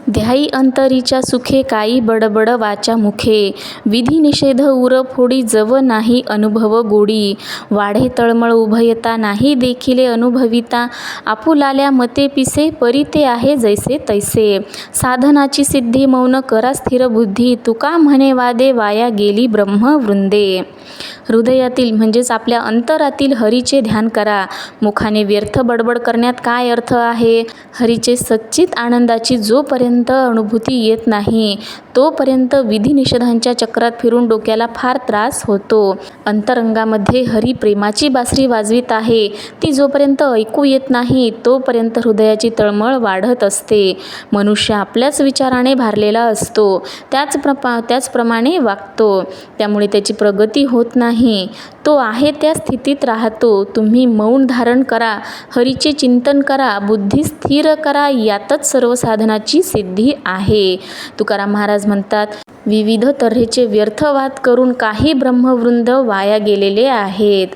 ध्यायी अंतरीच्या सुखे काही बडबड वाचा मुखे, विधी निषेध उर फोडी जव नाही अनुभव गोडी, वाढे तळमळ उभयता नाही देखिले अनुभविता, आपुलाल्या मते पिसे परी ते आहे जैसे तैसे, साधनाची सिद्धी मौन करा स्थिर बुद्धी, तुका म्हणे वादे वाया गेली ब्रह्मवृंदे. हृदयातील म्हणजेच आपल्या अंतरातील हरीचे ध्यान करा. मुखाने व्यर्थ बडबड करण्यात काय अर्थ आहे? हरीचे सच्चित आनंदाची जोपर्यंत अनुभूती येत नाही तोपर्यंत विधी निषेधांच्या चक्रात फिरून डोक्याला फार त्रास होतो. अंतरंगामध्ये हरी प्रेमाची बासरी वाजवीत आहे, ती जोपर्यंत ऐकू येत नाही तोपर्यंत हृदयाची तळमळ वाढत असते. मनुष्य आपल्याच विचाराने भारलेला असतो, त्याचप्रमाणे वागतो, त्यामुळे त्याची प्रगती होत नाही. तो आहे त्या स्थितीत राहतो. तुम्ही मौन धारण करा, हरीचे चिंतन करा, बुद्धी स्थिर करा, यातच सर्व साधनाची सिद्धी आहे. तुकाराम महाराज म्हणतात, विविध तऱ्हेचे व्यर्थ वाद करून काही ब्रह्मवृंद वाया गेलेले आहेत.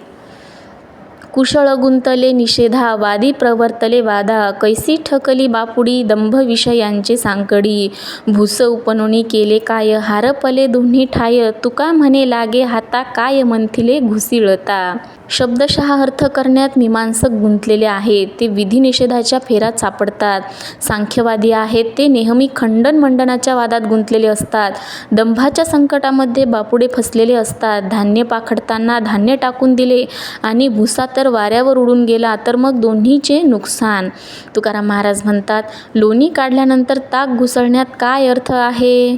कुशळ गुंतले निषेधा, वादी प्रवर्तले वादा, कैसी ठकली बापुडी दंभ विषयांचे सांकडी, भूस उपनोनी केले काय, हारपले दोन्ही ठाय, तुका म्हणे लागे हाता, काय म्हणथिले घुसिळता. शब्दशः अर्थ करण्यात मीमांसक गुंतलेले आहेत, ते विधी निषेधाच्या फेऱ्यात सापडतात. सांख्यवादी आहेत, ते नेहमी खंडन मंडनाच्या वादात गुंतलेले असतात. दंभाच्या संकटामध्ये बापुडे फसलेले असतात. धान्य पाखडताना धान्य टाकून दिले आणि भुसा तर वाऱ्यावर उडून गेला तर मग दोन्हीचे नुकसान. तुकाराम महाराज म्हणतात, लोणी काढल्यानंतर ताक घुसळण्यात काय अर्थ आहे?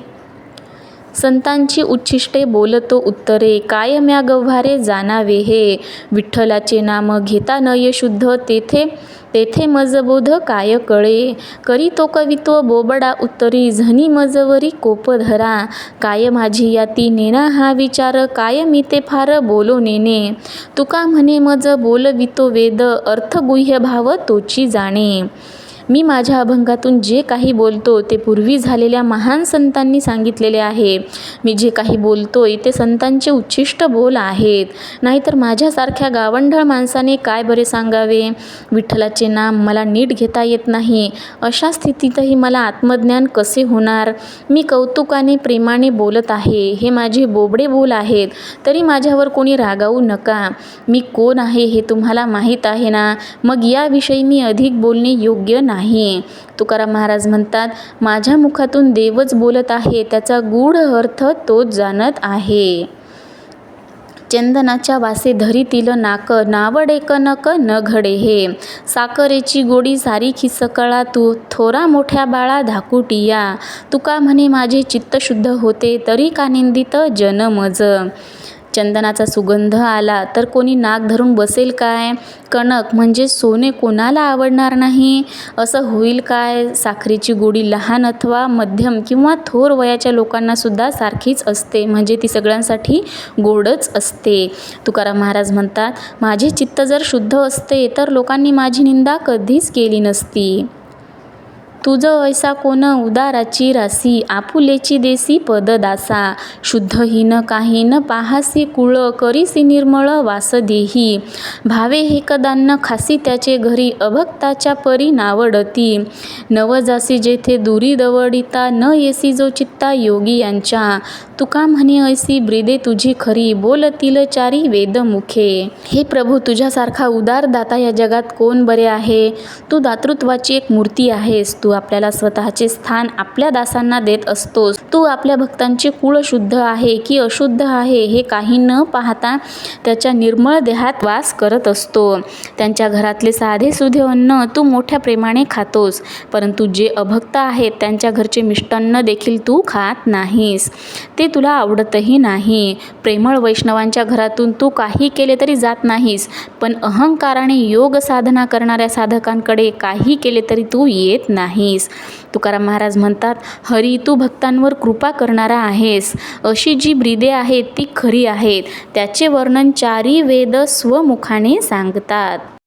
संतांची उच्छिष्टे बोलतो उत्तरे, काय म्या गव्हारे जाणावे हे, विठ्ठलाचे नाम घेता नये शुद्ध, तेथे मजबोध काय कळे, करी तो कवित्व बोबडा उत्तरी, झनी मजवरी कोप धरा, काय माझी याती नेना हा विचार, काय मी ते फार बोलो नेने, तुका म्हणे मज बोलवितो वेद, अर्थ गुह्य भाव तोची जाणे. मी माझ्या अभंगातून जे काही बोलतो ते पूर्वी झालेल्या महान संतांनी सांगितलेले आहे. मी जे काही बोलतोय ते संतांचे उच्छिष्ट बोल आहेत, नाहीतर माझ्यासारख्या गावंढळ माणसाने काय बरे सांगावे. विठ्ठलाचे नाम मला नीट घेता येत नाही, अशा स्थितीतही मला आत्मज्ञान कसे होणार? मी कौतुकाने प्रेमाने बोलत आहे, हे माझे बोबडे बोल आहेत, तरी माझ्यावर कोणी रागावू नका. मी कोण आहे हे तुम्हाला माहीत आहे ना, मग याविषयी मी अधिक बोलणे योग्य नाही. तुकाराम महाराज म्हणतात, माझ्या मुखातून देवच बोलत आहे, त्याचा गूढ अर्थ तोच जाणत आहे. चंदनाच्या वासे धरीतील नाक, नावडे कनक न घडे हे, साखरेची गोडी सारी खिसकळा, तू थोरा मोठ्या बाळा धाकुटिया, तुका म्हणे माझे चित्त शुद्ध होते, तरी का निंदित जन मज. चंदनाचा सुगंध आला तर कोणी नाक धरून बसेल काय? कणक म्हणजे सोने कोणाला आवडणार नाही? असं होईल काय? साखरेची गोडी लहान अथवा मध्यम किंवा थोर वयाच्या लोकांना सुद्धा सारखीच असते, म्हणजे ती सगळ्यांसाठी गोडच असते. तुकाराम महाराज म्हणतात, माझे चित्त जर शुद्ध असते तर लोकांनी माझी निंदा कधीच केली नसती. तुझ ऐसा कोण उदाराची रासी, आपुलेची देसी पद दासा, शुद्धहीन काहीन पाहासी कुळ, करीसी निर्मळ वास देही, भावे हे कदान्न खासी त्याचे घरी, अभक्ताच्या परी नावडती, नव जासी जेथे दुरी दवडिता, न येसी जो चित्ता योगी यांच्या, तुका म्हणे ऐसी ब्रीदे तुझी खरी, बोलतील चारी वेदमुखे. हे प्रभू, तुझ्यासारखा उदार दाता या जगात कोण बरे आहे? तू दातृत्वाची एक मूर्ती आहेस. तू आपल्याला स्वतःचे स्थान आपल्या दासांना देत असतोस. तू आपल्या भक्तांचे कुळ शुद्ध आहे की अशुद्ध आहे हे काही न पाहता त्याच्या निर्मळ देहात वास करत असतो. त्यांच्या घरातले साधे सुधे अन्न तू मोठ्या प्रेमाने खातोस, परंतु जे अभक्त आहेत त्यांच्या घरचे मिष्टान्न देखील तू खात नाहीस, ते तुला आवडतही नाही. प्रेमळ वैष्णवांच्या घरातून तू काही केले तरी जात नाहीस, पण अहंकाराने योग साधना करणाऱ्या साधकांकडे काही केले तरी तू येत नाहीस. तुकाराम महाराज म्हणतात, हरी, तू भक्तांवर कृपा करणारा आहेस. अशी जी ब्रीदे आहेत ती खरी आहेत, त्याचे वर्णन चारी वेद स्वमुखाने सांगतात.